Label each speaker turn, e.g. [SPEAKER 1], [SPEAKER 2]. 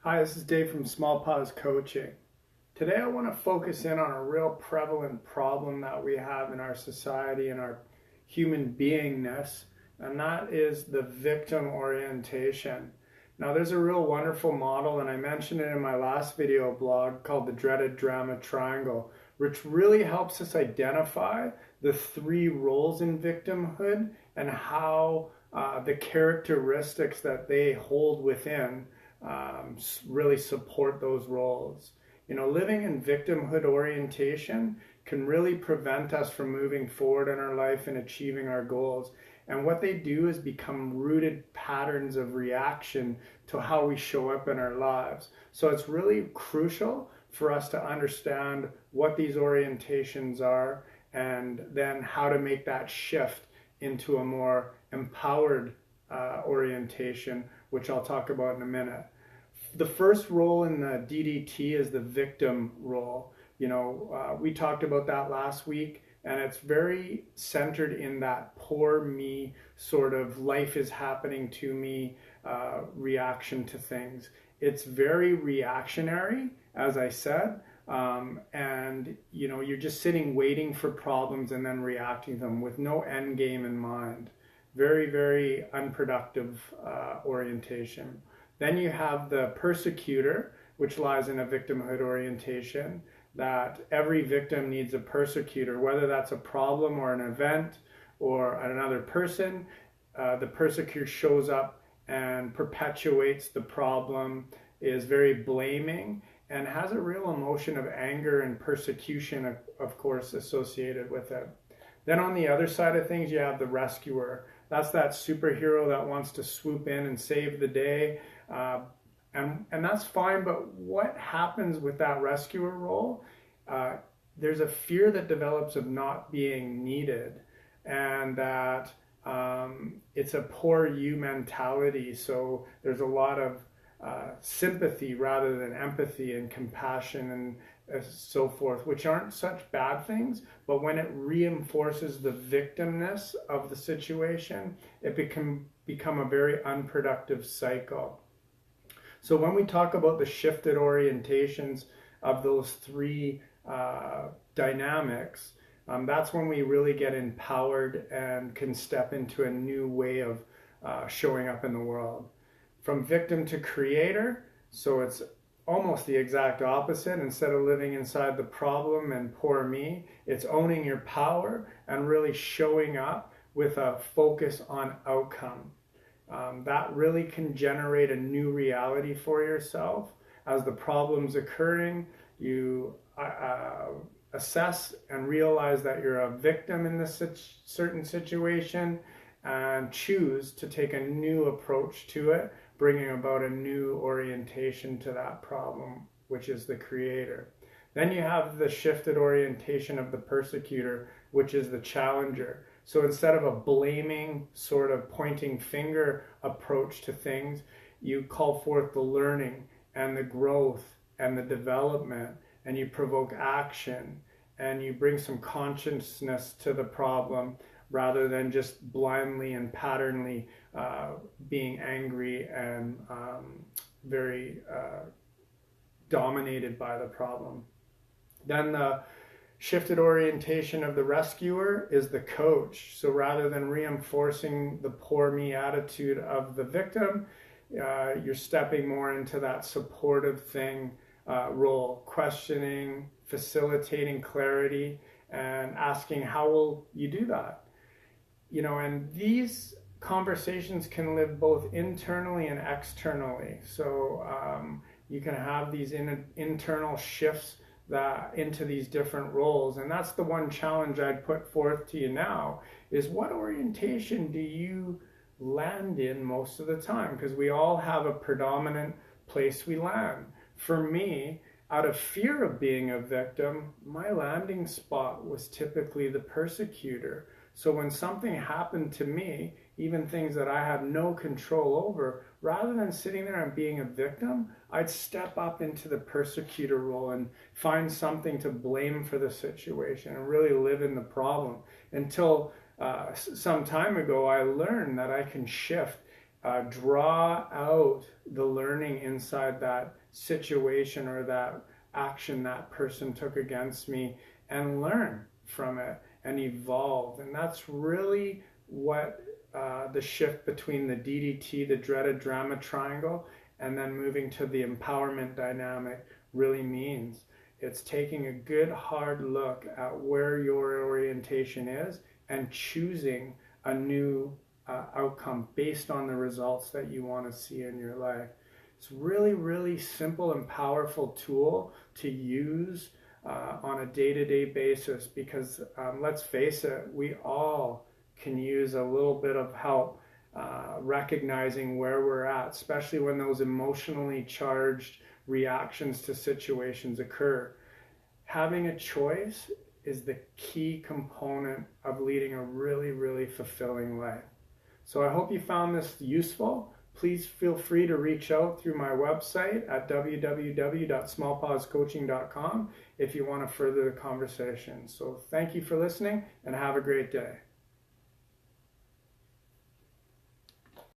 [SPEAKER 1] Hi, this is Dave from Small Pause Coaching. Today I want to focus in on a real prevalent problem that we have in our society and our human beingness, and that is the victim orientation. Now, there's a real wonderful model, and I mentioned it in my last video blog called the Dreaded Drama Triangle, which really helps us identify the three roles in victimhood and how the characteristics that they hold within really support those roles. You know, living in victimhood orientation can really prevent us from moving forward in our life and achieving our goals. And what they do is become rooted patterns of reaction to how we show up in our lives. So it's really crucial for us to understand what these orientations are and then how to make that shift into a more empowered orientation, which I'll talk about in a minute. The first role in the DDT is the victim role. You know, we talked about that last week, and it's very centered in that poor me sort of life is happening to me reaction to things. It's very reactionary, as I said, and you know, you're just sitting waiting for problems and then reacting to them with no end game in mind. Very, very unproductive orientation. Then you have the persecutor, which lies in a victimhood orientation, that every victim needs a persecutor, whether that's a problem or an event or another person. The persecutor shows up and perpetuates the problem, is very blaming, and has a real emotion of anger and persecution, of course, associated with it. Then on the other side of things, you have the rescuer. That's that superhero that wants to swoop in and save the day. And that's fine, but what happens with that rescuer role? There's a fear that develops of not being needed, and that it's a poor you mentality. So there's a lot of sympathy rather than empathy and compassion and so forth, which aren't such bad things, but when it reinforces the victimness of the situation, it can become a very unproductive cycle. So when we talk about the shifted orientations of those three dynamics, that's when we really get empowered and can step into a new way of showing up in the world. From victim to creator, so it's almost the exact opposite. Instead of living inside the problem and poor me, it's owning your power and really showing up with a focus on outcome. That really can generate a new reality for yourself. As the problem's occurring, you assess and realize that you're a victim in this certain situation and choose to take a new approach to it, bringing about a new orientation to that problem, which is the creator. Then you have the shifted orientation of the persecutor, which is the challenger. So instead of a blaming, sort of pointing finger approach to things, you call forth the learning and the growth and the development, and you provoke action, and you bring some consciousness to the problem rather than just blindly and patternly being angry and very dominated by the problem. Then the shifted orientation of the rescuer is the coach. So rather than reinforcing the poor me attitude of the victim, you're stepping more into that supportive thing role, questioning, facilitating clarity, and asking how will you do that? You know, and these conversations can live both internally and externally. So you can have these internal shifts into these different roles, and that's the one challenge I'd put forth to you now, is what orientation do you land in most of the time? Because we all have a predominant place we land. For me, out of fear of being a victim, my landing spot was typically the persecutor. So when something happened to me, even things that I had no control over, rather than sitting there and being a victim, I'd step up into the persecutor role and find something to blame for the situation and really live in the problem. Until some time ago, I learned that I can shift draw out the learning inside that situation or that action that person took against me and learn from it and evolve. And that's really what the shift between the DDT, the dreaded drama triangle, and then moving to the empowerment dynamic really means. It's taking a good hard look at where your orientation is and choosing a new outcome based on the results that you want to see in your life. It's really, really simple and powerful tool to use on a day-to-day basis because let's face it, we all can use a little bit of help recognizing where we're at, especially when those emotionally charged reactions to situations occur. Having a choice is the key component of leading a really, really fulfilling life. So I hope you found this useful. Please feel free to reach out through my website at www.smallpausecoaching.com if you want to further the conversation. So thank you for listening and have a great day.